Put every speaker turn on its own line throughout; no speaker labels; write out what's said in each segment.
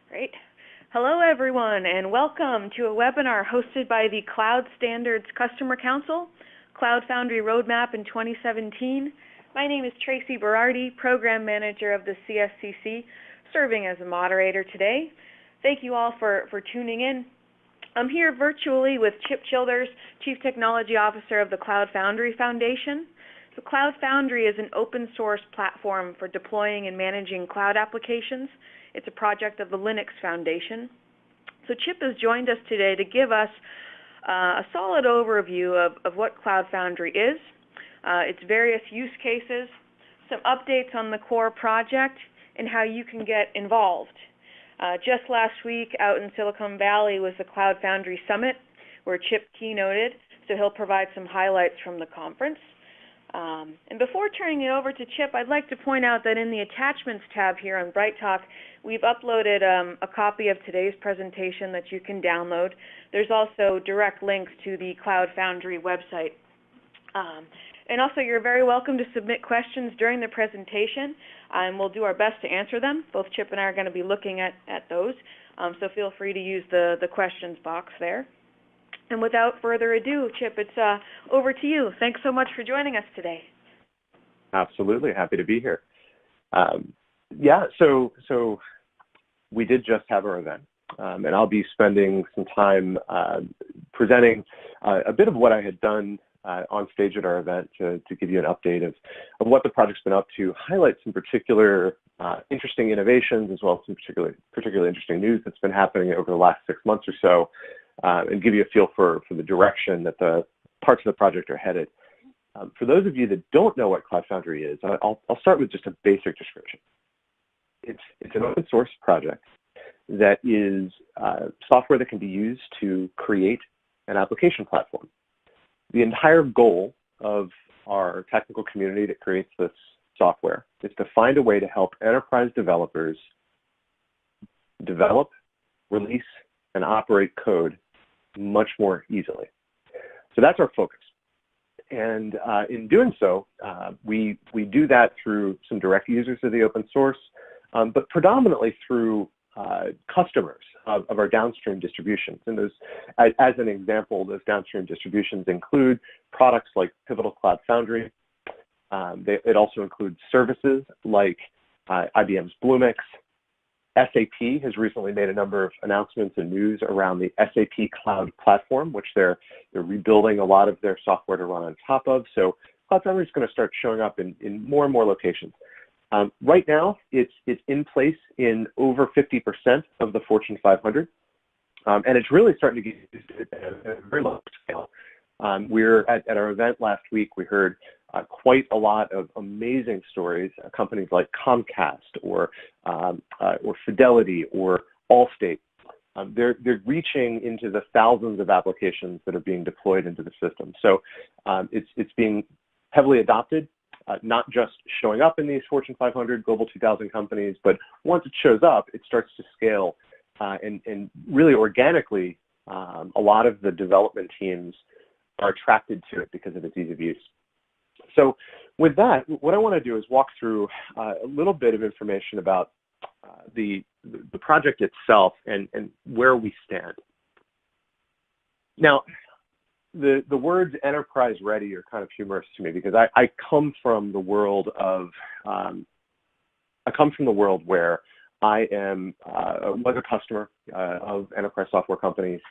Great. Hello, everyone, and welcome to a webinar hosted by the Cloud Standards Customer Council, Cloud Foundry Roadmap in 2017. My name is Tracy Berardi, Program Manager of the CSCC, serving as a moderator today. Thank you all for tuning in. I'm here virtually with Chip Childers, Chief Technology Officer of the Cloud Foundry Foundation. The Cloud Foundry is an open source platform for deploying and managing cloud applications. It's a project of the Linux Foundation. So Chip has joined us today to give us a solid overview of what Cloud Foundry is, its various use cases, some updates on the core project, and how you can get involved. Just last week out in Silicon Valley was the Cloud Foundry Summit, where Chip keynoted, so he'll provide some highlights from the conference. And before turning it over to Chip, I'd like to point out that in the Attachments tab here on BrightTalk, we've uploaded a copy of today's presentation that you can download. There's also direct links to the Cloud Foundry website. And also, you're very welcome to submit questions during the presentation, and we'll do our best to answer them. Both Chip and I are going to be looking at those, so feel free to use the questions box there. And without further ado, Chip, it's over to you. Thanks so much for joining us today.
Absolutely, happy to be here. So we did just have our event, and I'll be spending some time presenting a bit of what I had done on stage at our event to give you an update of what the project's been up to, highlight some particular interesting innovations, as well as some particularly interesting news that's been happening over the last 6 months or so, and give you a feel for the direction that the parts of the project are headed. For those of you that don't know what Cloud Foundry is, I'll start with just a basic description. It's an open source project that is software that can be used to create an application platform. The entire goal of our technical community that creates this software is to find a way to help enterprise developers develop, release, and operate code much more easily. So that's our focus. And in doing so, we do that through some direct users of the open source, but predominantly through customers of our downstream distributions. And those, as an example, those downstream distributions include products like Pivotal Cloud Foundry. It also includes services like IBM's Bluemix. SAP has recently made a number of announcements and news around the SAP Cloud Platform, which they're rebuilding a lot of their software to run on top of. So Cloud Foundry is going to start showing up in more and more locations. Right now, it's in place in over 50% of the Fortune 500, and it's really starting to get used at a very large scale. We're at our event last week. We heard quite a lot of amazing stories. Companies like Comcast or Fidelity or Allstate. They're reaching into the thousands of applications that are being deployed into the system. So it's being heavily adopted. Not just showing up in these Fortune 500, Global 2000 companies, but once it shows up, it starts to scale and really organically, a lot of the development teams are attracted to it because of its ease of use. So with that, what I want to do is walk through a little bit of information about the project itself and where we stand. Now, the words enterprise ready are kind of humorous to me because I come from the world of where I was a customer of enterprise software companies,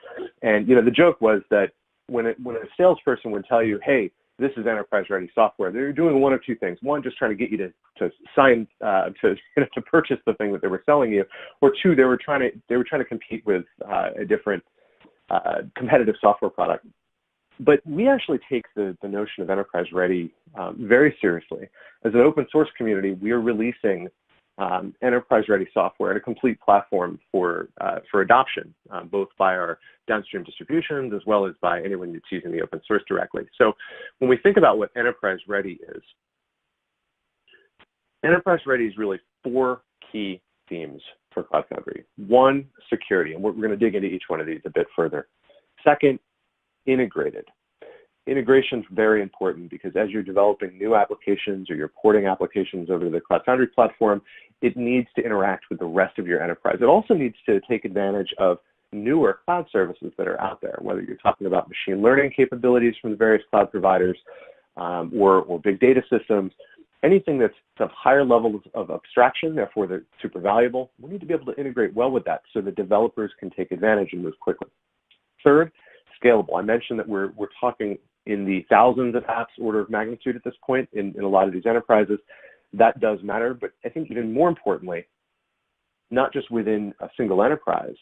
and the joke was that when a salesperson would tell you, hey, this is enterprise ready software, they're doing one of two things. One, just trying to get you to sign to purchase the thing that they were selling you, or two, they were trying to compete with a different competitive software product. But we actually take the notion of enterprise ready very seriously. As an open source community, we are releasing enterprise ready software and a complete platform for adoption, both by our downstream distributions as well as by anyone that's using the open source directly. So when we think about what enterprise ready is, enterprise ready is really 4 key themes for Cloud Foundry. 1, security, and we're going to dig into each one of these a bit further. Second, integrated. Integration is very important because as you're developing new applications or you're porting applications over to the Cloud Foundry platform, it needs to interact with the rest of your enterprise. It also needs to take advantage of newer cloud services that are out there, whether you're talking about machine learning capabilities from the various cloud providers or big data systems, anything that's of higher levels of abstraction, therefore they're super valuable. We need to be able to integrate well with that so that developers can take advantage and move quickly. Third, scalable. I mentioned that we're talking in the thousands of apps order of magnitude at this point in a lot of these enterprises. That does matter, but I think even more importantly, not just within a single enterprise,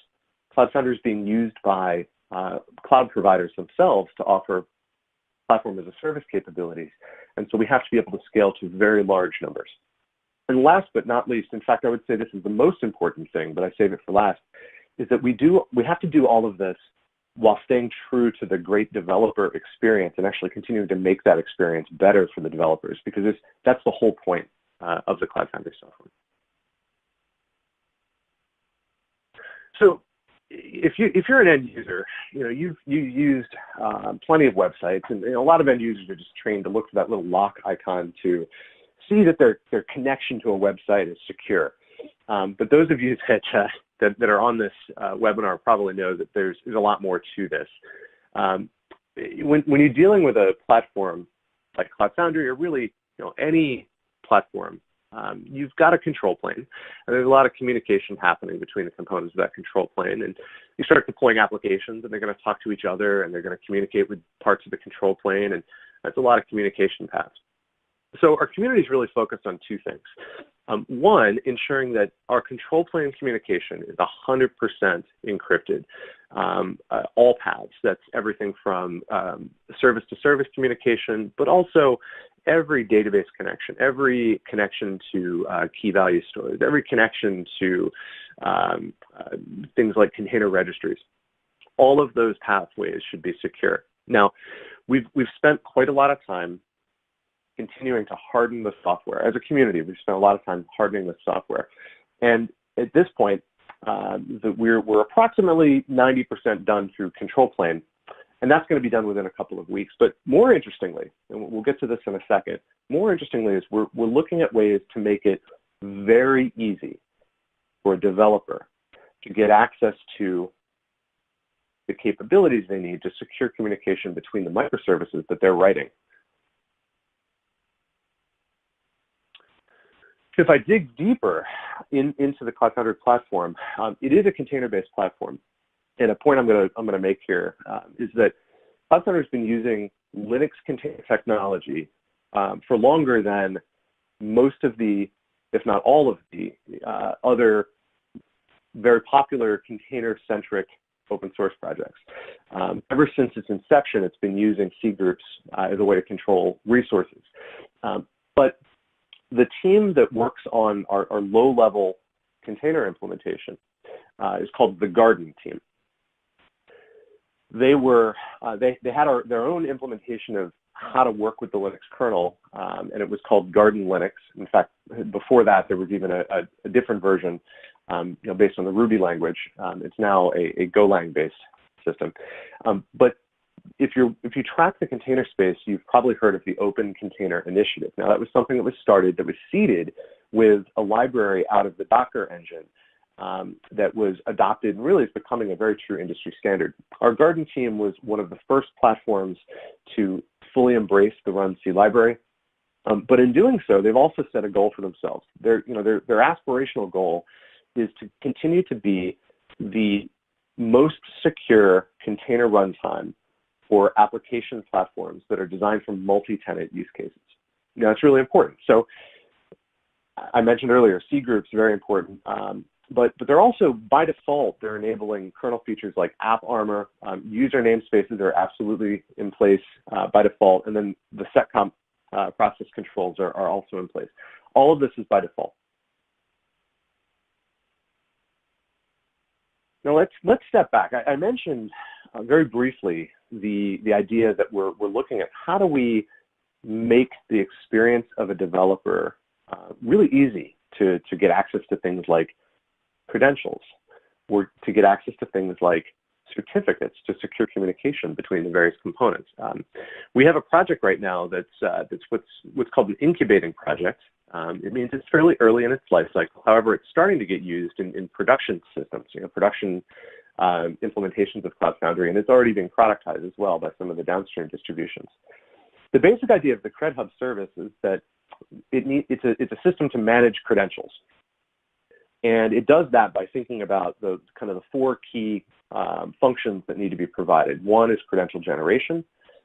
Cloud Foundry is being used by cloud providers themselves to offer platform as a service capabilities. And so we have to be able to scale to very large numbers. And last but not least, in fact, I would say this is the most important thing, but I save it for last, is that we have to do all of this while staying true to the great developer experience and actually continuing to make that experience better for the developers, because that's the whole point of the Cloud Foundry software. So if you're an end user, you've used plenty of websites, and a lot of end users are just trained to look for that little lock icon to see that their connection to a website is secure. But those of you that are on this webinar probably know that there's a lot more to this. When you're dealing with a platform like Cloud Foundry, or really any platform, you've got a control plane, and there's a lot of communication happening between the components of that control plane. And you start deploying applications, and they're going to talk to each other, and they're going to communicate with parts of the control plane, and that's a lot of communication paths. So our community is really focused on two things. One, ensuring that our control plane communication is 100% encrypted, all paths. That's everything from service-to-service communication, but also every database connection, every connection to key value stores, every connection to things like container registries. All of those pathways should be secure. Now, we've spent quite a lot of time continuing to harden the software. As a community, we've spent a lot of time hardening the software. And at this point, we're approximately 90% done through control plane, and that's going to be done within a couple of weeks. But more interestingly, and we'll get to this in a second, more interestingly is we're looking at ways to make it very easy for a developer to get access to the capabilities they need to secure communication between the microservices that they're writing. If I dig deeper into the Cloud Foundry platform, it is a container-based platform. And a point I'm going to make here is that Cloud Foundry has been using Linux container technology for longer than most of the, if not all of the, other very popular container-centric open source projects. Ever since its inception, it's been using C groups as a way to control resources. But the team that works on our low-level container implementation is called the Garden team. They had their own implementation of how to work with the Linux kernel, and it was called Garden Linux. In fact, before that, there was even a different version, based on the Ruby language. It's now a Golang-based system. But if you track the container space, you've probably heard of the Open Container Initiative. Now, that was something that was started, that was seeded with a library out of the Docker engine that was adopted and really is becoming a very true industry standard. Our Garden team was one of the first platforms to fully embrace the runc library. But in doing so, they've also set a goal for themselves. Their aspirational goal is to continue to be the most secure container runtime for application platforms that are designed for multi-tenant use cases. Now, it's really important. So I mentioned earlier, C groups, very important. But they're also, by default, they're enabling kernel features like AppArmor. User namespaces are absolutely in place by default. And then the seccomp process controls are also in place. All of this is by default. Now let's step back. I mentioned very briefly the idea that we're looking at how do we make the experience of a developer really easy to get access to things like credentials, or to get access to things like certificates to secure communication between the various components. We have a project right now that's what's called an incubating project. It means it's fairly early in its life cycle. However, it's starting to get used in production systems, production implementations of Cloud Foundry, and it's already being productized as well by some of the downstream distributions. The basic idea of the CredHub service is that it's a system to manage credentials. And it does that by thinking about the four key functions that need to be provided. One is credential generation,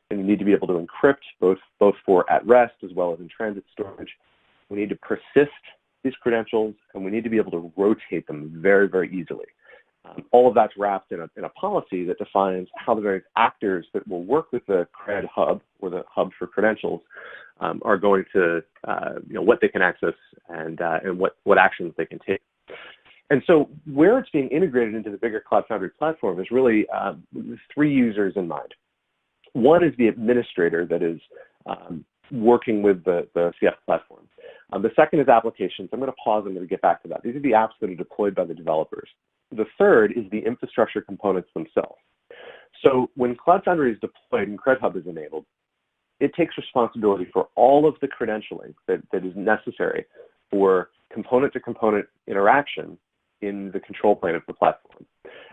and you need to be able to encrypt both for at rest as well as in transit storage. We need to persist these credentials, and we need to be able to rotate them very, very easily. All of that's wrapped in a policy that defines how the various actors that will work with the CredHub, or the hub for credentials, are going to, what they can access and what actions they can take. And so where it's being integrated into the bigger Cloud Foundry platform is really three users in mind. One is the administrator that is working with the CF platform. The second is applications. I'm going to pause. I'm going to get back to that. These are the apps that are deployed by the developers. The third is the infrastructure components themselves. So when Cloud Foundry is deployed and CredHub is enabled, it takes responsibility for all of the credentialing that is necessary for component-to-component interaction in the control plane of the platform,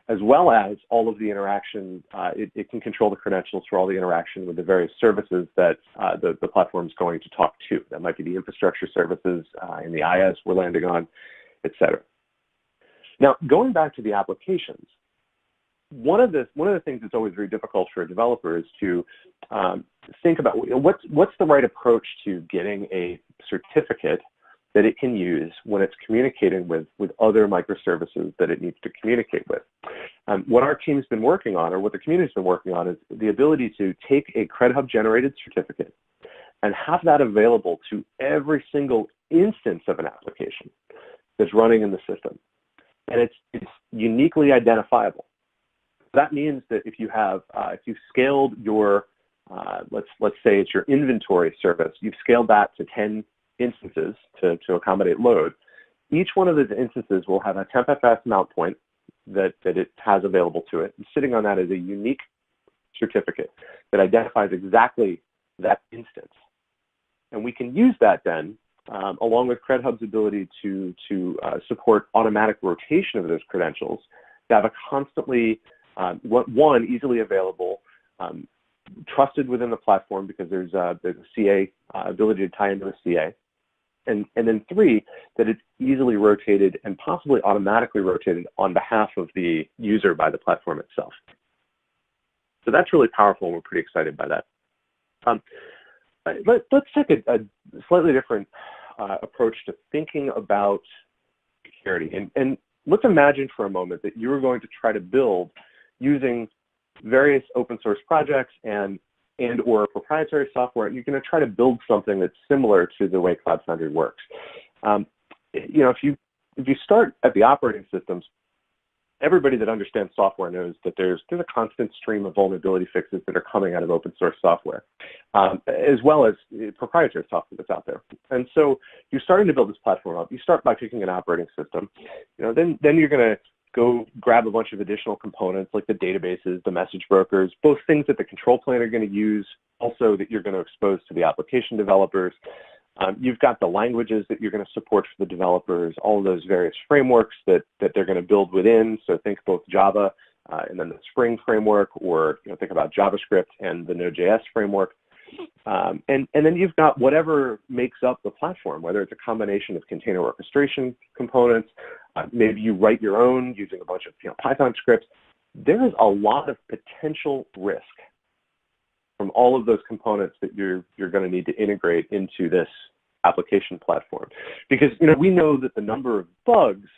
as well as all of the interaction. It can control the credentials for all the interaction with the various services that the platform is going to talk to. That might be the infrastructure services in the IaaS we're landing on, et cetera. Now, going back to the applications, one of the things that's always very difficult for a developer is to think about what's the right approach to getting a certificate that it can use when it's communicating with other microservices that it needs to communicate with. What our team's been working on, or what the community's been working on, is the ability to take a CredHub-generated certificate and have that available to every single instance of an application that's running in the system. And it's uniquely identifiable. That means that if you have, if you've scaled your, let's say it's your inventory service, you've scaled that to 10 instances to accommodate load. Each one of those instances will have a TempFS mount point that it has available to it. And sitting on that is a unique certificate that identifies exactly that instance. And we can use that then, along with CredHub's ability to support automatic rotation of those credentials, to have a constantly, one, easily available, trusted within the platform because there's a CA ability to tie into a CA. And then three, that it's easily rotated and possibly automatically rotated on behalf of the user by the platform itself. So that's really powerful, and we're pretty excited by that. Let's take a slightly different approach to thinking about security. And let's imagine for a moment that you were going to try to build using various open source projects and or proprietary software. You're going to try to build something that's similar to the way Cloud Foundry works. If you start at the operating systems, everybody that understands software knows that there's a constant stream of vulnerability fixes that are coming out of open source software, as well as proprietary software that's out there. And so you're starting to build this platform up. You start by picking an operating system. Then you're going to go grab a bunch of additional components like the databases, the message brokers, both things that the control plane are going to use, also that you're going to expose to the application developers. You've got the languages that you're going to support for the developers, all of those various frameworks that they're going to build within. So think both Java and then the Spring framework, or think about JavaScript and the Node.js framework. And then you've got whatever makes up the platform, whether it's a combination of container orchestration components, maybe you write your own using a bunch of Python scripts. There is a lot of potential risk from all of those components that you're going to need to integrate into this application platform. Because we know that the number of bugs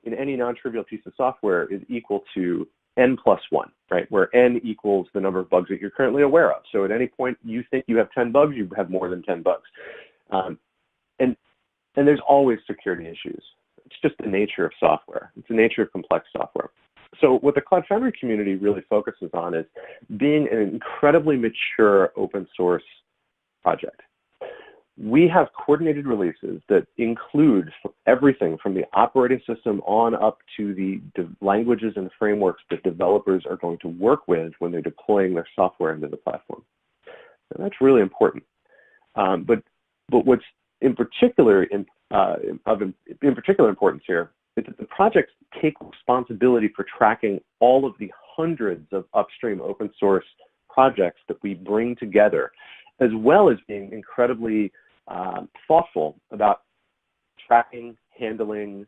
in any non-trivial piece of software is equal to n plus 1, right? Where n equals the number of bugs that you're currently aware of. So at any point you think you have 10 bugs, you have more than 10 bugs. And there's always security issues. It's just the nature of software. It's the nature of complex software. So what the Cloud Foundry community really focuses on is being an incredibly mature open source project. We have coordinated releases that include everything from the operating system on up to the languages and frameworks that developers are going to work with when they're deploying their software into the platform. And that's really important. But what's in particular importance here is that the projects take responsibility for tracking all of the hundreds of upstream open source projects that we bring together, as well as being incredibly thoughtful about tracking, handling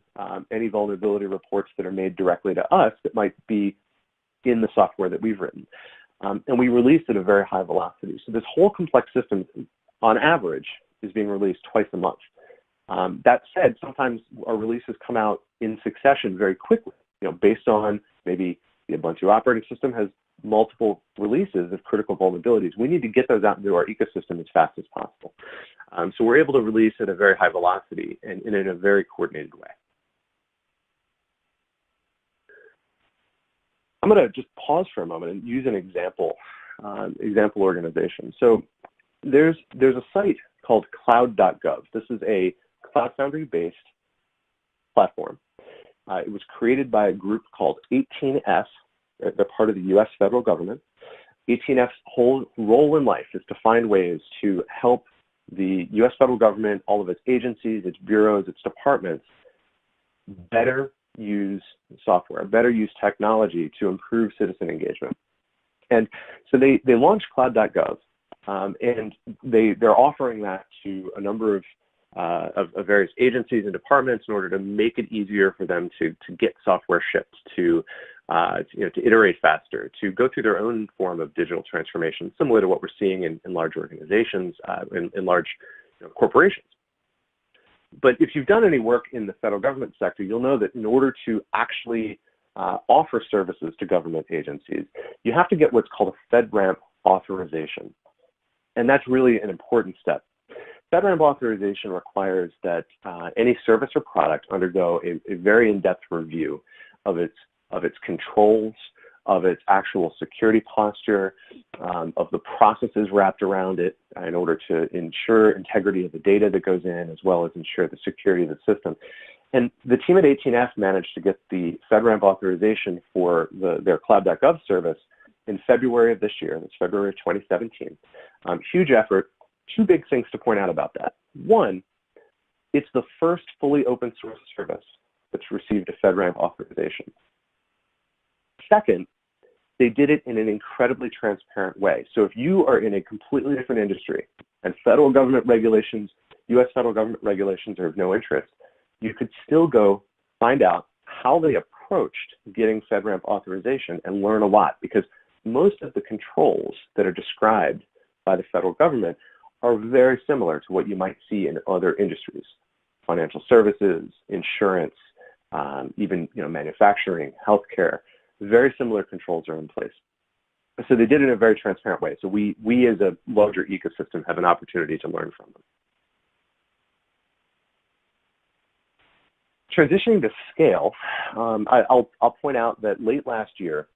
any vulnerability reports that are made directly to us that might be in the software that we've written. And we release at a very high velocity. So this whole complex system, on average, is being released twice a month. That said, sometimes our releases come out in succession very quickly, based on maybe the Ubuntu operating system has multiple releases of critical vulnerabilities. We need to get those out into our ecosystem as fast as possible. So we're able to release at a very high velocity and in a very coordinated way. I'm going to just pause for a moment and use an example organization. So there's a site called cloud.gov. This is a Cloud Foundry-based platform. It was created by a group called 18F. They're part of the U.S. federal government. 18F's whole role in life is to find ways to help the U.S. federal government, all of its agencies, its bureaus, its departments, better use software, better use technology to improve citizen engagement. And so they launched cloud.gov, and they're offering that to a number of various agencies and departments in order to make it easier for them to get software shipped, to iterate faster, to go through their own form of digital transformation, similar to what we're seeing in large organizations, in large corporations. But if you've done any work in the federal government sector, you'll know that in order to actually offer services to government agencies, you have to get what's called a FedRAMP authorization. And that's really an important step. FedRAMP authorization requires that any service or product undergo a very in-depth review of its controls, of its actual security posture, of the processes wrapped around it in order to ensure integrity of the data that goes in, as well as ensure the security of the system. And the team at 18F managed to get the FedRAMP authorization for their cloud.gov service in February of this year. That's February of 2017. Huge effort. Two big things to point out about that. One, it's the first fully open source service that's received a FedRAMP authorization. Second, they did it in an incredibly transparent way. So if you are in a completely different industry and federal government regulations, US federal government regulations are of no interest, you could still go find out how they approached getting FedRAMP authorization and learn a lot, because most of the controls that are described by the federal government are very similar to what you might see in other industries, financial services, insurance, even manufacturing, healthcare. Very similar controls are in place. So they did it in a very transparent way. So we as a larger ecosystem have an opportunity to learn from them. Transitioning to scale, I'll point out that late last year,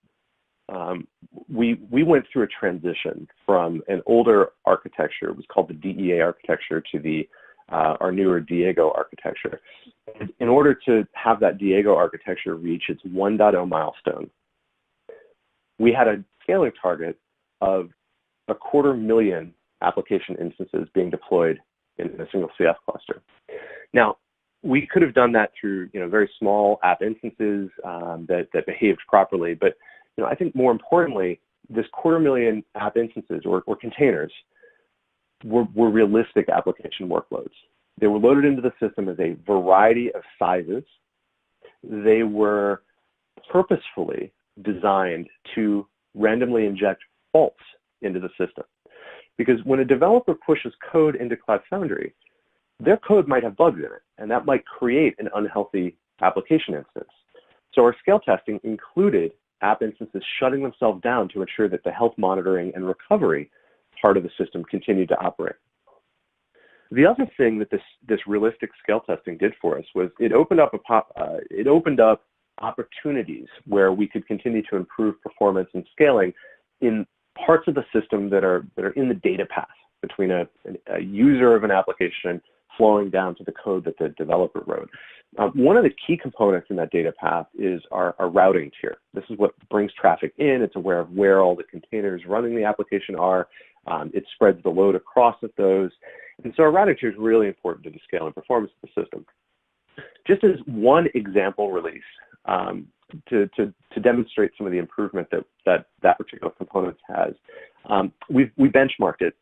we went through a transition from an older architecture, it was called the DEA architecture, to our newer Diego architecture. And in order to have that Diego architecture reach its 1.0 milestone, we had a scaling target of 250,000 application instances being deployed in a single CF cluster. Now, we could have done that through very small app instances that behaved properly, but I think more importantly, this 250,000 app instances or containers were realistic application workloads. They were loaded into the system as a variety of sizes. They were purposefully designed to randomly inject faults into the system. Because when a developer pushes code into Cloud Foundry, their code might have bugs in it, and that might create an unhealthy application instance. So our scale testing included app instances shutting themselves down to ensure that the health monitoring and recovery part of the system continued to operate. The other thing that this realistic scale testing did for us was it opened up opportunities where we could continue to improve performance and scaling in parts of the system that are in the data path between a user of an application flowing down to the code that the developer wrote. One of the key components in that data path is our routing tier. This is what brings traffic in. It's aware of where all the containers running the application are. It spreads the load across at those. And so our routing tier is really important to the scale and performance of the system. Just as one example release to demonstrate some of the improvement that particular component has, we benchmarked it.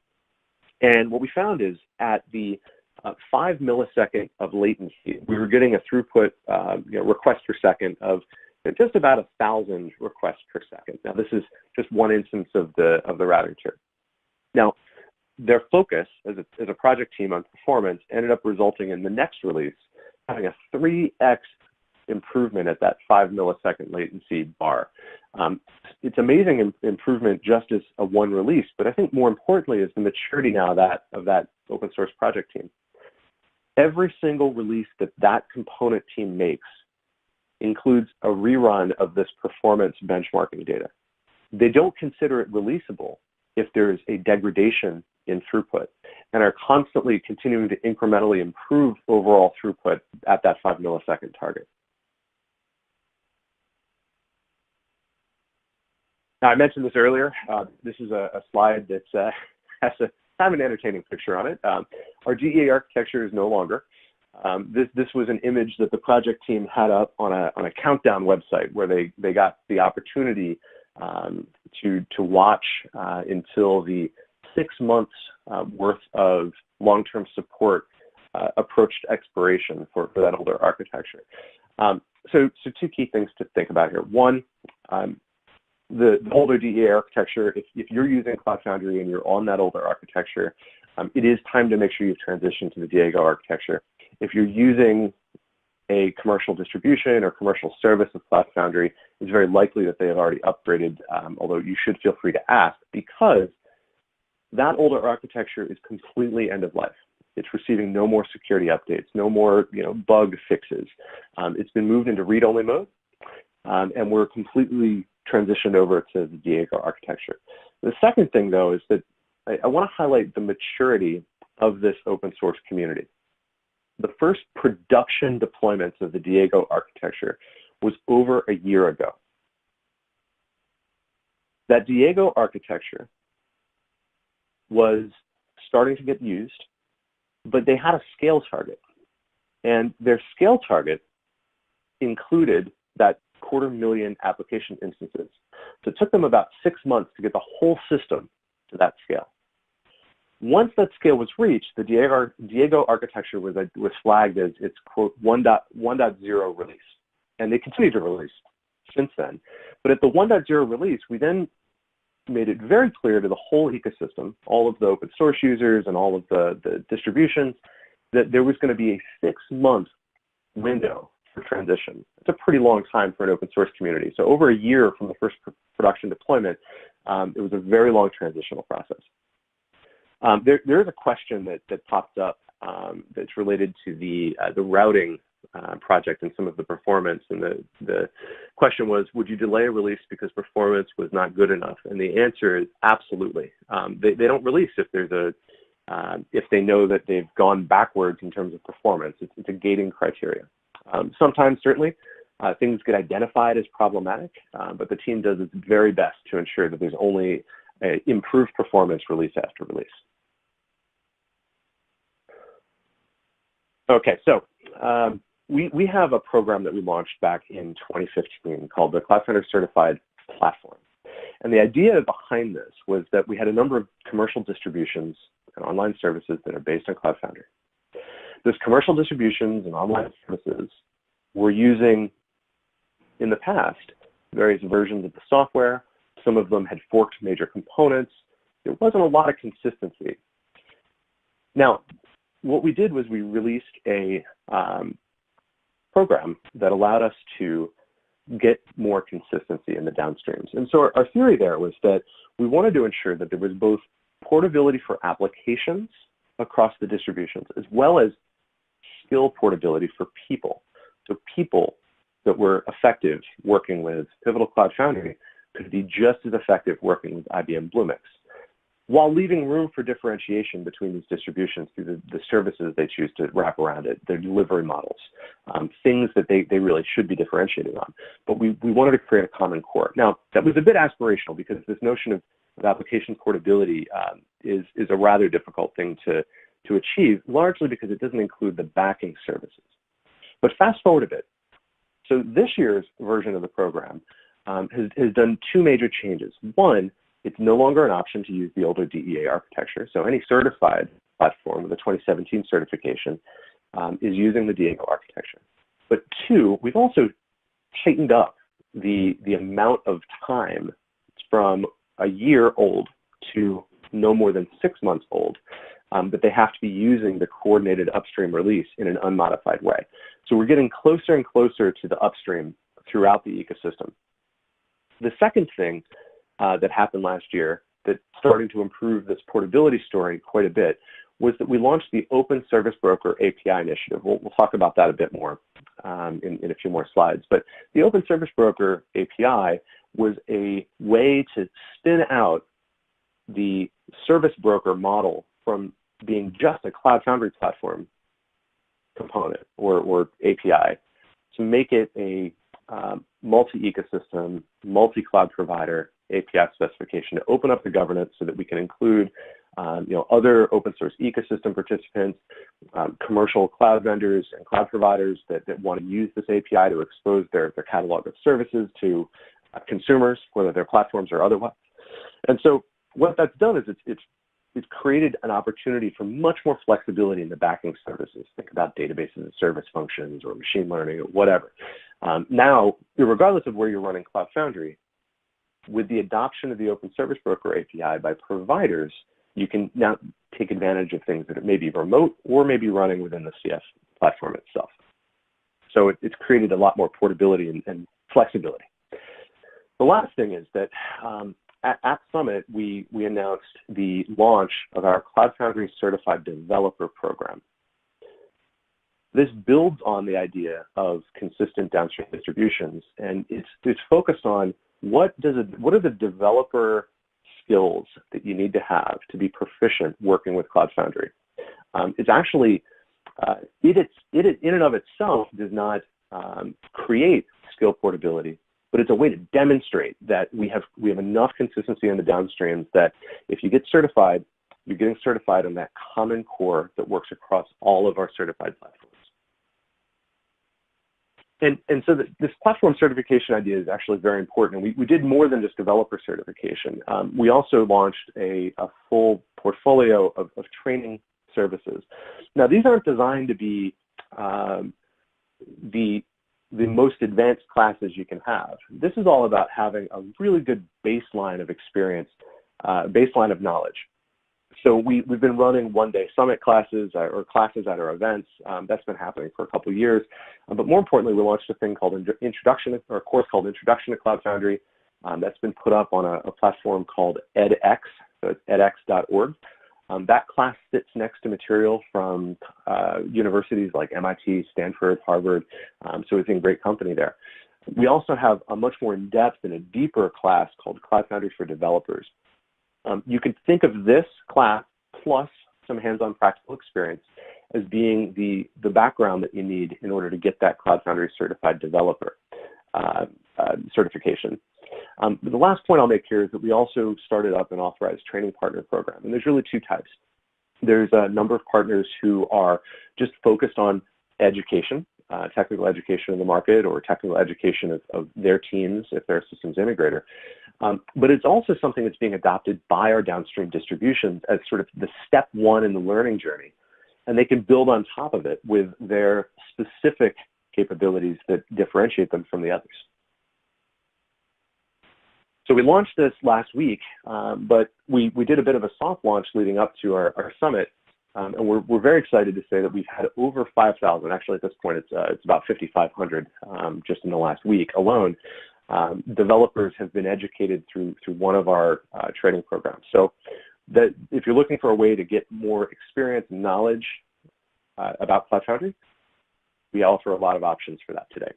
And what we found is at the 5 millisecond of latency, we were getting a throughput request per second of just about 1,000 requests per second. Now, this is just one instance of the routing tier. Now, their focus as a project team on performance ended up resulting in the next release having a 3x improvement at that 5 millisecond latency bar. It's amazing improvement just as a one release, but I think more importantly is the maturity now of that open source project team. Every single release that component team makes includes a rerun of this performance benchmarking data. They don't consider it releasable if there is a degradation in throughput and are constantly continuing to incrementally improve overall throughput at that 5 millisecond target. Now, I mentioned this earlier. This is a slide that has kind of an entertaining picture on it. Our DEA architecture is no longer. This was an image that the project team had up on a countdown website where they got the opportunity to watch until the 6 months worth of long-term support approached expiration for that older architecture. So two key things to think about here. One, the older DEA architecture, if you're using Cloud Foundry and you're on that older architecture, it is time to make sure you've transitioned to the Diego architecture. If you're using a commercial distribution or commercial service of Cloud Foundry, it's very likely that they have already upgraded, although you should feel free to ask, because that older architecture is completely end of life. It's receiving no more security updates, no more bug fixes. It's been moved into read-only mode, and we're completely transitioned over to the Diego architecture. The second thing, though, is that I want to highlight the maturity of this open source community. The first production deployments of the Diego architecture was over a year ago. That Diego architecture was starting to get used, but they had a scale target. And their scale target included that 250,000 application instances. So it took them about 6 months to get the whole system to that scale. Once that scale was reached, the Diego architecture was flagged as its, quote, 1.0 release. And they continued to release since then. But at the 1.0 release, we then made it very clear to the whole ecosystem, all of the open source users and all of the distributions, that there was going to be a 6-month window for transition. It's a pretty long time for an open source community. So over a year from the first production deployment, it was a very long transitional process. There is a question that popped up that's related to the routing project and some of the performance. And the question was, would you delay a release because performance was not good enough? And the answer is absolutely. They don't release if there's if they know that they've gone backwards in terms of performance. It's a gating criteria. Sometimes, certainly, things get identified as problematic, but the team does its very best to ensure that there's only improved performance release after release. Okay, so we have a program that we launched back in 2015 called the Cloud Foundry Certified Platform. And the idea behind this was that we had a number of commercial distributions and online services that are based on Cloud Foundry. Those commercial distributions and online services were using, in the past, various versions of the software. Some of them had forked major components. There wasn't a lot of consistency. Now, what we did was we released a program that allowed us to get more consistency in the downstreams. And so our theory there was that we wanted to ensure that there was both portability for applications across the distributions, as well as skill portability for people. So people that were effective working with Pivotal Cloud Foundry could be just as effective working with IBM Bluemix. while leaving room for differentiation between these distributions through the services they choose to wrap around it, their delivery models, things that they really should be differentiating on. But we wanted to create a common core. Now, that was a bit aspirational because this notion of application portability is a rather difficult thing to achieve, largely because it doesn't include the backing services. But fast forward a bit. So this year's version of the program has done two major changes. One, it's no longer an option to use the older DEA architecture. So any certified platform with a 2017 certification is using the Diego architecture. But two, we've also tightened up the amount of time from a year old to no more than 6 months old that they have to be using the coordinated upstream release in an unmodified way. So we're getting closer and closer to the upstream throughout the ecosystem. The second thing that happened last year that's starting to improve this portability story quite a bit was that we launched the Open Service Broker API initiative. We'll talk about that a bit more in a few more slides. But the Open Service Broker API was a way to spin out the service broker model from being just a Cloud Foundry platform component or API to make it a multi-ecosystem, multi-cloud provider API specification to open up the governance so that we can include other open source ecosystem participants, commercial cloud vendors and cloud providers that want to use this API to expose their catalog of services to consumers, whether they're platforms or otherwise. And so what that's done is it's created an opportunity for much more flexibility in the backing services. Think about databases as service functions or machine learning or whatever. Now, regardless of where you're running Cloud Foundry, with the adoption of the Open Service Broker API by providers, you can now take advantage of things that may be remote or may be running within the CS platform itself. So it's created a lot more portability and flexibility. The last thing is that at Summit, we announced the launch of our Cloud Foundry Certified Developer Program. This builds on the idea of consistent downstream distributions, and it's focused on what are the developer skills that you need to have to be proficient working with Cloud Foundry. It's actually, it in and of itself does not create skill portability, but it's a way to demonstrate that we have enough consistency in the downstreams that if you get certified, you're getting certified on that common core that works across all of our certified platforms. And so this platform certification idea is actually very important. We did more than just developer certification. We also launched a full portfolio of training services. Now, these aren't designed to be the most advanced classes you can have. This is all about having a really good baseline of experience, baseline of knowledge. So we've been running one-day summit classes or classes at our events. That's been happening for a couple of years. But more importantly, we launched a thing called a course called Introduction to Cloud Foundry. That's been put up on a platform called edX, so it's edX.org. That class sits next to material from universities like MIT, Stanford, Harvard, so it's in great company there. We also have a much more in-depth and a deeper class called Cloud Foundry for Developers. You can think of this class plus some hands-on practical experience as being the background that you need in order to get that Cloud Foundry Certified Developer certification. The last point I'll make here is that we also started up an authorized training partner program, and there's really two types. There's a number of partners who are just focused on education, technical education in the market or technical education of their teams if they're a systems integrator. But it's also something that's being adopted by our downstream distributions as sort of the step one in the learning journey. And they can build on top of it with their specific capabilities that differentiate them from the others. So we launched this last week, but we did a bit of a soft launch leading up to our summit. And we're very excited to say that we've had over 5,000, actually at this point it's about 5,500 just in the last week alone. Developers have been educated through one of our training programs. So that if you're looking for a way to get more experience and knowledge about Cloud Foundry, we offer a lot of options for that today.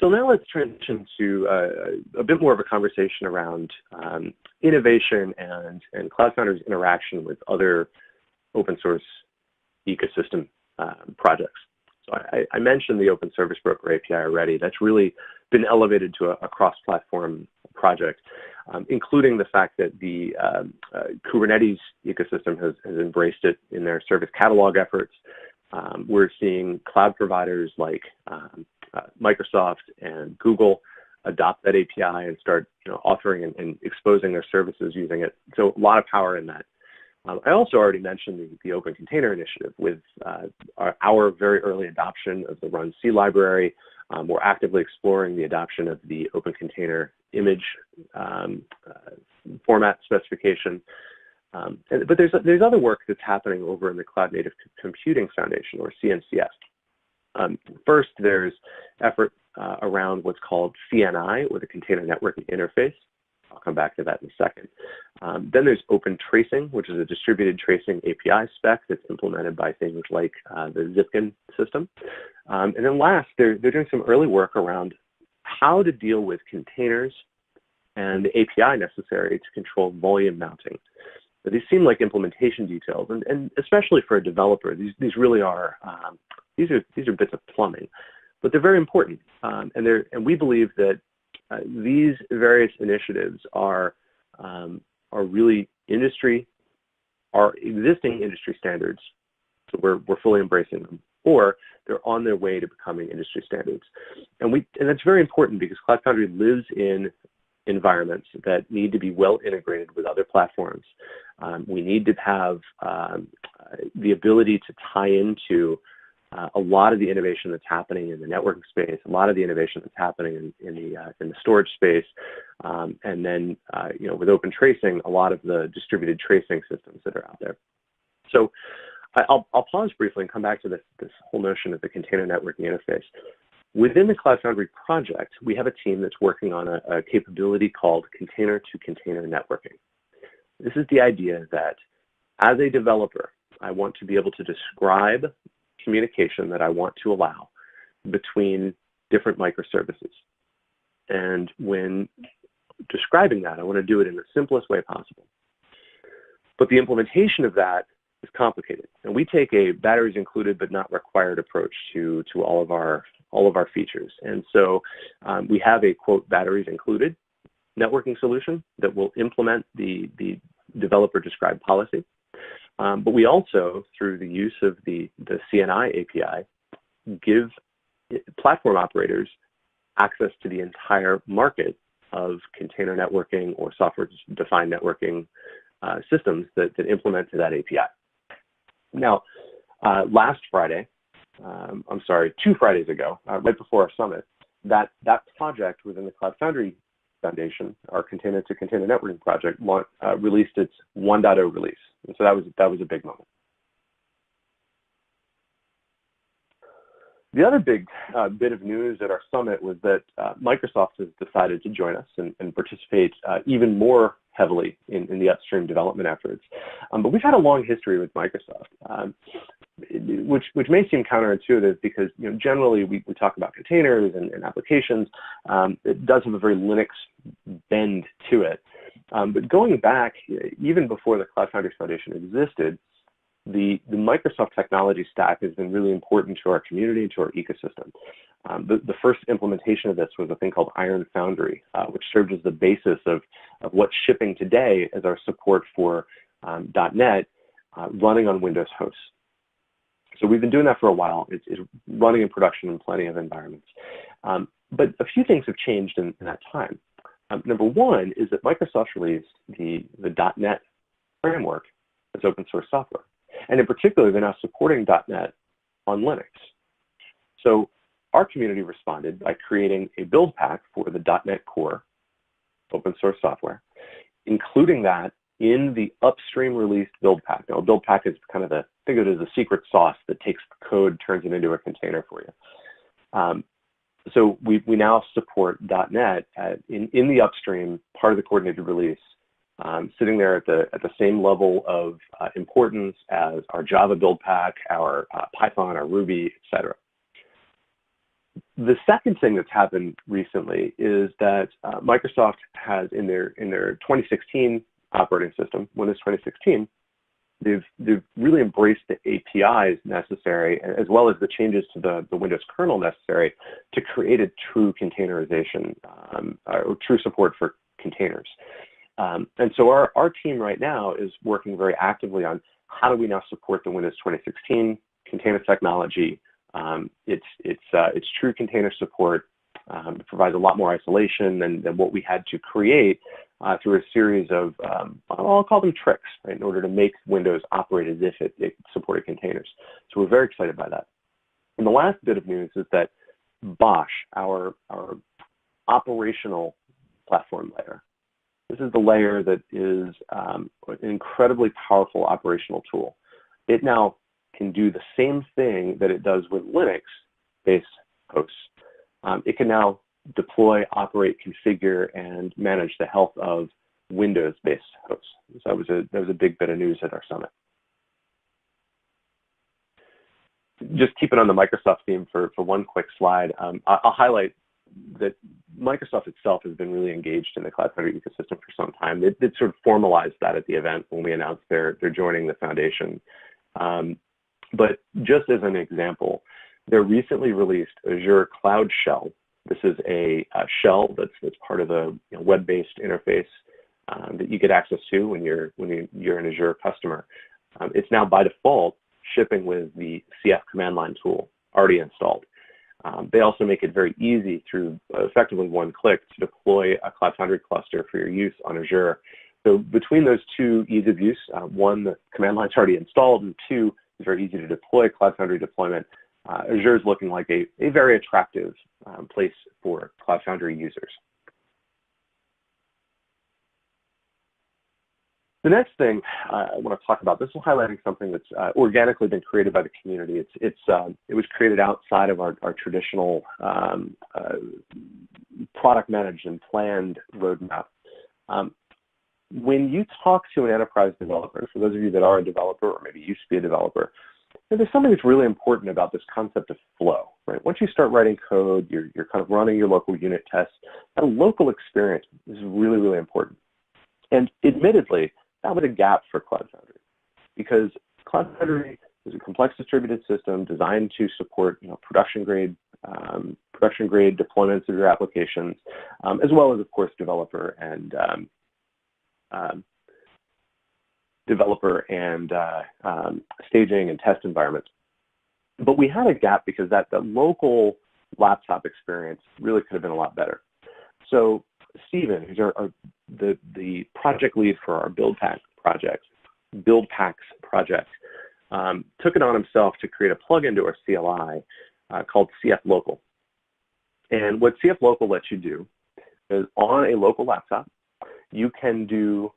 So now let's transition to a bit more of a conversation around innovation and Cloud Foundry's interaction with other open source ecosystem projects. So I mentioned the Open Service Broker API already. That's really been elevated to a cross-platform project, including the fact that the Kubernetes ecosystem has embraced it in their service catalog efforts. We're seeing cloud providers like Microsoft and Google adopt that API and start authoring and exposing their services using it. So a lot of power in that. I also already mentioned the Open Container Initiative with our very early adoption of the runc library. We're actively exploring the adoption of the Open Container Image format specification. But there's other work that's happening over in the Cloud Native Computing Foundation, or CNCF. First, there's effort around what's called CNI, or the Container Networking Interface. I'll come back to that in a second. Then there's Open Tracing, which is a distributed tracing API spec that's implemented by things like the Zipkin system. And then last, they're doing some early work around how to deal with containers and the API necessary to control volume mounting. But these seem like implementation details, and especially for a developer, these really are these are bits of plumbing, but they're very important. And we believe that these various initiatives are really are existing industry standards. So we're fully embracing them, or they're on their way to becoming industry standards. And that's very important because Cloud Foundry lives in environments that need to be well integrated with other platforms. We need to have the ability to tie into a lot of the innovation that's happening in the networking space, a lot of the innovation that's happening in the storage space, and then with Open Tracing, a lot of the distributed tracing systems that are out there. So I'll pause briefly and come back to this whole notion of the container networking interface. Within the Cloud Foundry project, we have a team that's working on a capability called container-to-container networking. This is the idea that as a developer, I want to be able to describe communication that I want to allow between different microservices. And when describing that, I want to do it in the simplest way possible. But the implementation of that is complicated. And we take a batteries included but not required approach to all of our features. And so we have a, quote, batteries included networking solution that will implement the developer described policy. But we also, through the use of the CNI API, give platform operators access to the entire market of container networking or software-defined networking systems that implement to that API. Now, last Friday, 2 Fridays ago, right before our summit, that project within the Cloud Foundry Foundation, our container-to-container networking project, released its 1.0 release. And so that was a big moment. The other big bit of news at our summit was that Microsoft has decided to join us and participate even more heavily in the upstream development efforts. But we've had a long history with Microsoft, which may seem counterintuitive because generally we talk about containers and applications. It does have a very Linux bend to it. But going back, even before the Cloud Foundry Foundation existed, the Microsoft technology stack has been really important to our community, to our ecosystem. The first implementation of this was a thing called Iron Foundry, which served as the basis of what's shipping today as our support for .NET running on Windows hosts. So we've been doing that for a while. It's running in production in plenty of environments. But a few things have changed in that time. Number one is that Microsoft released the .NET framework as open source software. And in particular, they're now supporting .NET on Linux. So our community responded by creating a build pack for the .NET Core open source software, including that in the upstream released build pack. Now, a build pack is kind of think of it as a secret sauce that takes the code, turns it into a container for you. So we now support .NET in the upstream part of the coordinated release, sitting there at the same level of importance as our Java build pack, our Python, our Ruby, etc. The second thing that's happened recently is that Microsoft has in their 2016 operating system, Windows 2016, they've really embraced the APIs necessary, as well as the changes to the Windows kernel necessary to create a true containerization or true support for containers. And so our team right now is working very actively on how do we now support the Windows 2016 container technology. It's true container support. It provides a lot more isolation than what we had to create through a series of, I'll call them tricks, right, in order to make Windows operate as if it supported containers. So we're very excited by that. And the last bit of news is that BOSH, our operational platform layer, this is the layer that is an incredibly powerful operational tool. It now can do the same thing that it does with Linux-based hosts. It can now deploy, operate, configure, and manage the health of Windows-based hosts. So that was a big bit of news at our summit. Just keeping on the Microsoft theme for one quick slide, I'll highlight that Microsoft itself has been really engaged in the Cloud Foundry ecosystem for some time. It sort of formalized that at the event when we announced they're joining the foundation. But just as an example, their recently released Azure Cloud Shell. This is a shell that's part of the web-based interface that you get access to when you're an Azure customer. It's now by default shipping with the CF command line tool already installed. They also make it very easy through effectively one click to deploy a Cloud Foundry cluster for your use on Azure. So between those two ease of use, one, the command line's already installed, and two, it's very easy to deploy Cloud Foundry deployment. Azure is looking like a very attractive place for Cloud Foundry users. The next thing I want to talk about, this is highlighting something that's organically been created by the community. It was created outside of our traditional product managed and planned roadmap. When you talk to an enterprise developer, for those of you that are a developer or maybe used to be a developer, there's something that's really important about this concept of flow, right? Once you start writing code, you're kind of running your local unit tests. That local experience is really, really important. And admittedly, that was a gap for Cloud Foundry because Cloud Foundry is a complex distributed system designed to support production grade deployments of your applications, as well as, of course, developer and staging and test environments. But we had a gap because that local laptop experience really could have been a lot better. So Stephen, who's the project lead for our Build Packs project, took it on himself to create a plugin to our CLI called CF Local. And what CF Local lets you do is on a local laptop, you can do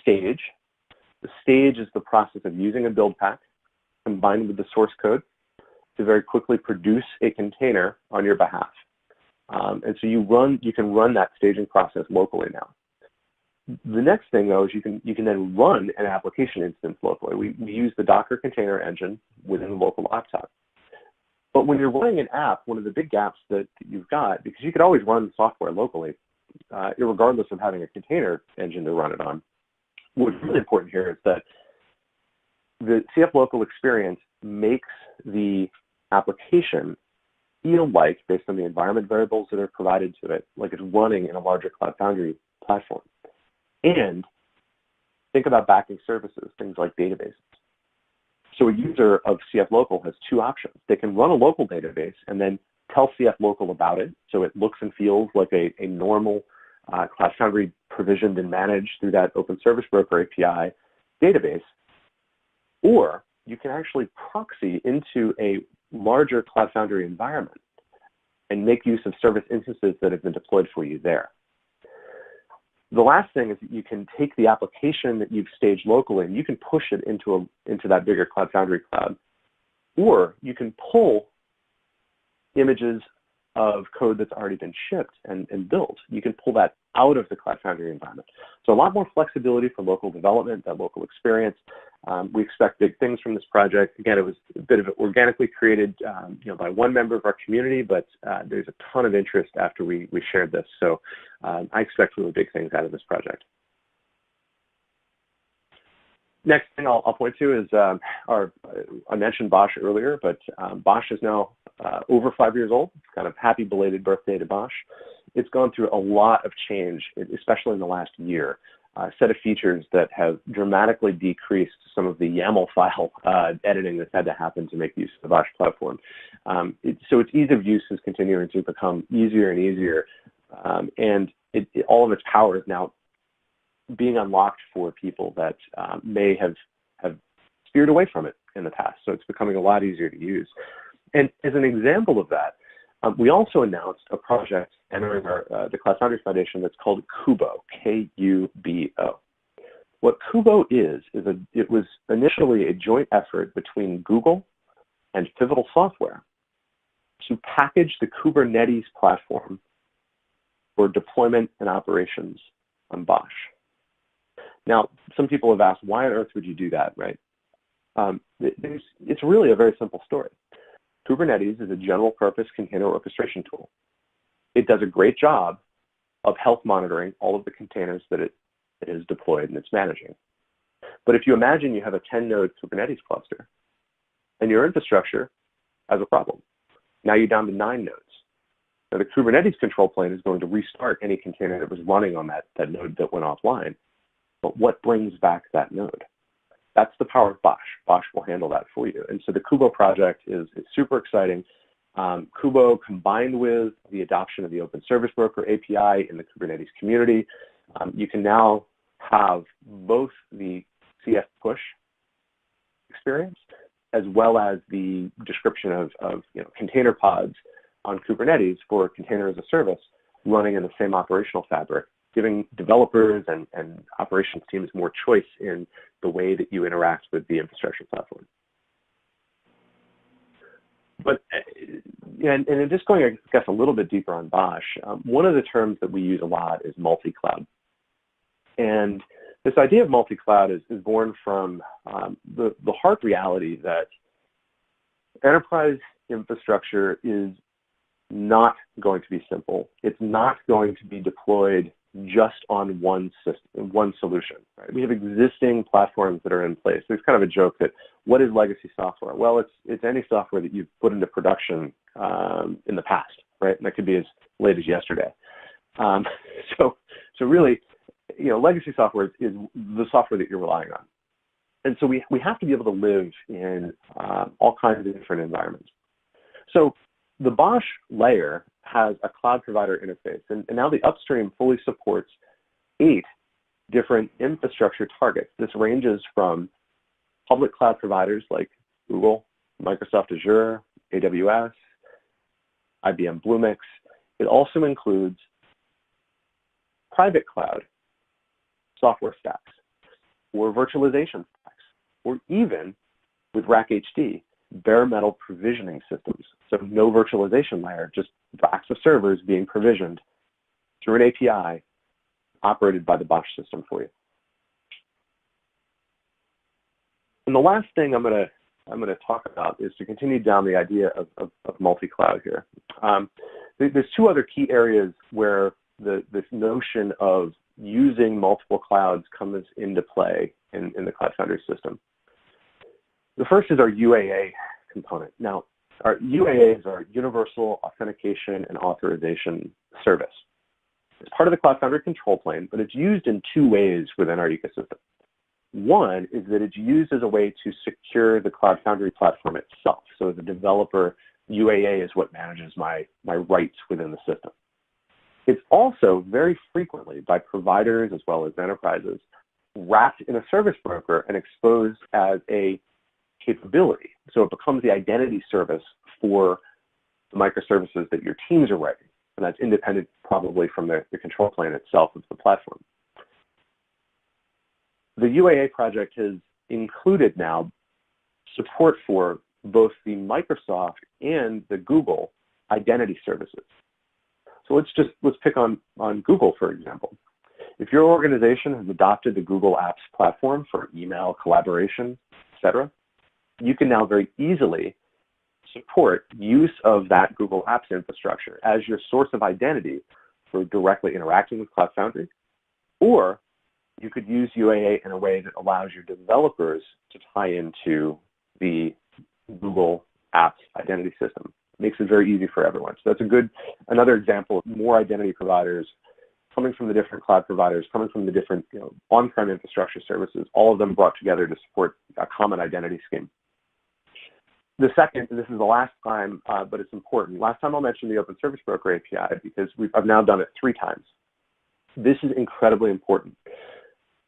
stage. The stage is the process of using a build pack combined with the source code to very quickly produce a container on your behalf. And so you can run that staging process locally now. The next thing, though, is you can then run an application instance locally. We use the Docker container engine within the local laptop. But when you're running an app, one of the big gaps that you've got, because you could always run software locally, regardless of having a container engine to run it on, what's really important here is that the CF Local experience makes the application feel like, based on the environment variables that are provided to it, like it's running in a larger Cloud Foundry platform. And think about backing services, things like databases. So a user of CF Local has two options. They can run a local database and then tell CF Local about it, so it looks and feels like a normal Cloud Foundry provisioned and managed through that Open Service Broker API database. Or you can actually proxy into a larger Cloud Foundry environment and make use of service instances that have been deployed for you there. The last thing is that you can take the application that you've staged locally and you can push it into that bigger Cloud Foundry cloud. Or you can pull images of code that's already been shipped and built. You can pull that out of the Cloud Foundry environment. So a lot more flexibility for local development, that local experience. We expect big things from this project. Again, it was a bit of it organically created by one member of our community, but there's a ton of interest after we shared this. So I expect really big things out of this project. Next thing I'll point to is I mentioned Bosch earlier, but Bosch is now over 5 years old. Kind of happy belated birthday to Bosch. It's gone through a lot of change, especially in the last year. A set of features that have dramatically decreased some of the YAML file editing that's had to happen to make use of the Bosch platform. So its ease of use is continuing to become easier and easier, and all of its power is now being unlocked for people that may have steered away from it in the past. So it's becoming a lot easier to use. And as an example of that, we also announced a project entering the Cloud Foundry Foundation that's called Kubo, K-U-B-O. What Kubo is it was initially a joint effort between Google and Pivotal Software to package the Kubernetes platform for deployment and operations on Bosch. Now, some people have asked, why on earth would you do that, right? It's really a very simple story. Kubernetes is a general purpose container orchestration tool. It does a great job of health monitoring all of the containers that it is deployed and it's managing. But if you imagine you have a 10-node Kubernetes cluster and your infrastructure has a problem, now you're down to 9 nodes. Now the Kubernetes control plane is going to restart any container that was running on that node that went offline. But what brings back that node? That's the power of Bosch. Bosch will handle that for you. And so the Kubo project is super exciting. Kubo, combined with the adoption of the Open Service Broker API in the Kubernetes community, you can now have both the CF push experience as well as the description of container pods on Kubernetes for container as a service running in the same operational fabric, giving developers and operations teams more choice in the way that you interact with the infrastructure platform. But, and just going, I guess, a little bit deeper on Bosch, one of the terms that we use a lot is multi-cloud. And this idea of multi-cloud is born from the hard reality that enterprise infrastructure is not going to be simple. It's not going to be deployed just on one system, one solution. Right? We have existing platforms that are in place. There's kind of a joke that what is legacy software? Well, it's any software that you've put into production in the past, right? And that could be as late as yesterday. So really, legacy software is the software that you're relying on. And so we have to be able to live in all kinds of different environments. So the Bosch layer has a cloud provider interface, and now the upstream fully supports 8 different infrastructure targets. This ranges from public cloud providers like Google, Microsoft Azure, AWS, IBM Bluemix. It also includes private cloud software stacks, or virtualization stacks, or even with RAC HD, bare metal provisioning systems. So no virtualization layer, just racks of servers being provisioned through an API operated by the Bosch system for you. And the last thing I'm going to talk about is to continue down the idea of multi-cloud here. There's 2 other key areas where this notion of using multiple clouds comes into play in the Cloud Foundry system. The first is our UAA component. Now, our UAA is our Universal Authentication and Authorization Service. It's part of the Cloud Foundry control plane, but it's used in 2 ways within our ecosystem. One is that it's used as a way to secure the Cloud Foundry platform itself. So as a developer, UAA is what manages my rights within the system. It's also very frequently by providers as well as enterprises wrapped in a service broker and exposed as a capability. So it becomes the identity service for the microservices that your teams are writing. And that's independent probably from the control plane itself of the platform. The UAA project has included now support for both the Microsoft and the Google identity services. So let's pick on Google, for example. If your organization has adopted the Google Apps platform for email, collaboration, etc., you can now very easily support use of that Google Apps infrastructure as your source of identity for directly interacting with Cloud Foundry, or you could use UAA in a way that allows your developers to tie into the Google Apps identity system. It makes it very easy for everyone. So that's another example of more identity providers coming from the different cloud providers, coming from the different on-prem infrastructure services, all of them brought together to support a common identity scheme. The second, and this is the last time, but it's important. Last time I'll mention the Open Service Broker API because I've now done it 3 times. This is incredibly important.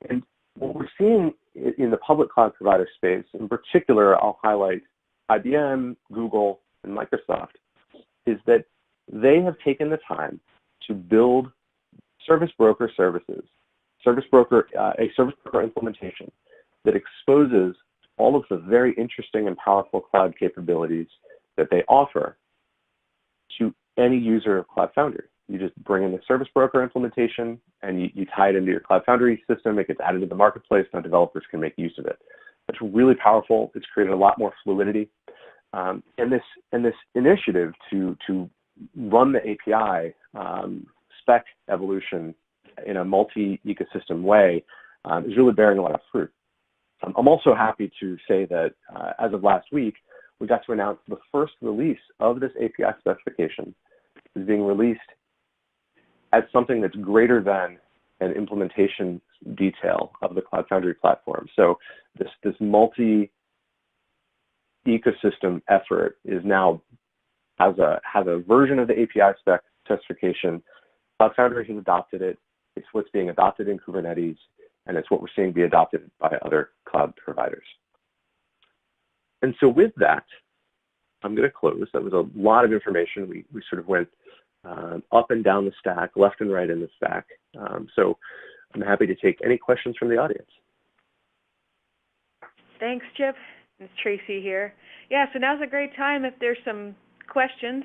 And what we're seeing in the public cloud provider space, in particular, I'll highlight IBM, Google, and Microsoft, is that they have taken the time to build service broker services, a service broker implementation that exposes all of the very interesting and powerful cloud capabilities that they offer to any user of Cloud Foundry. You just bring in the service broker implementation and you tie it into your Cloud Foundry system. It gets added to the marketplace. Now developers can make use of it. That's really powerful. It's created a lot more fluidity. And this initiative to run the API spec evolution in a multi-ecosystem way is really bearing a lot of fruit. I'm also happy to say that as of last week, we got to announce the first release of this API specification is being released as something that's greater than an implementation detail of the Cloud Foundry platform. So this multi-ecosystem effort is now has a version of the API specification. Cloud Foundry has adopted it. It's what's being adopted in Kubernetes, and it's what we're seeing be adopted by other cloud providers. And so with that, I'm going to close. That was a lot of information. We sort of went up and down the stack, left and right in the stack. So I'm happy to take any questions from the audience.
Thanks, Chip. It's Tracy here. Yeah, so now's a great time if there's some questions.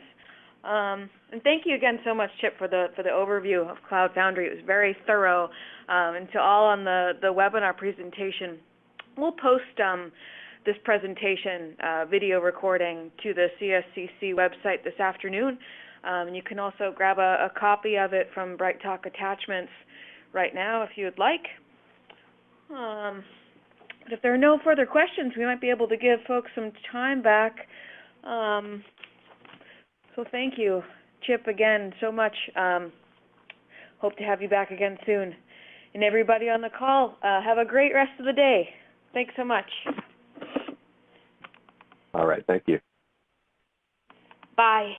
And thank you again so much, Chip, for the overview of Cloud Foundry. It was very thorough. And to all on the webinar presentation, we'll post this presentation video recording to the CSCC website this afternoon. And you can also grab a copy of it from Bright Talk Attachments right now if you would like. But if there are no further questions, we might be able to give folks some time back. So thank you, Chip, again so much. Hope to have you back again soon. And everybody on the call, have a great rest of the day. Thanks so much.
All right, thank you.
Bye.